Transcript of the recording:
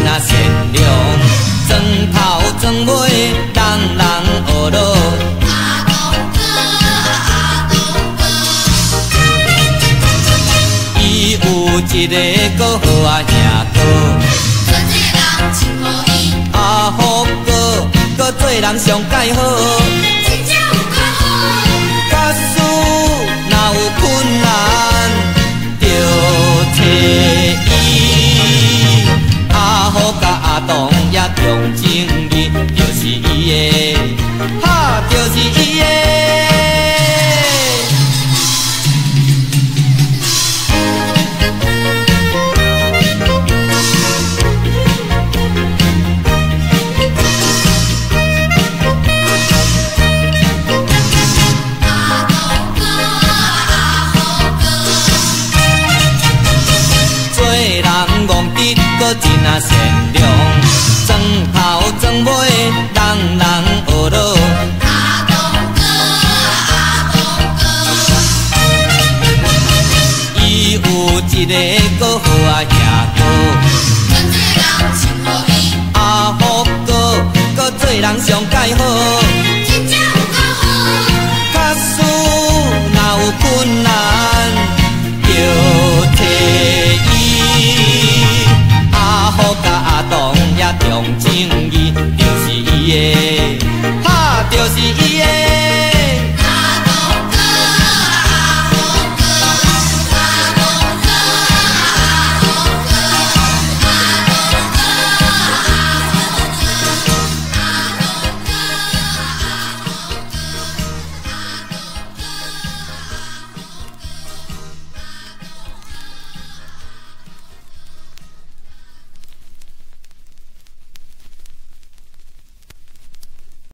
真啊善良，装头装尾，人人学落。阿东哥，阿东哥，伊有一个搁好啊兄哥，做这人真好意，阿福哥，搁做人上介好。真正有较好。假使若有困难，着找伊。阿福甲阿东也重情义，就是伊的，哈，就是伊的。阿东哥，阿福哥，做人憨直，搁真啊善良。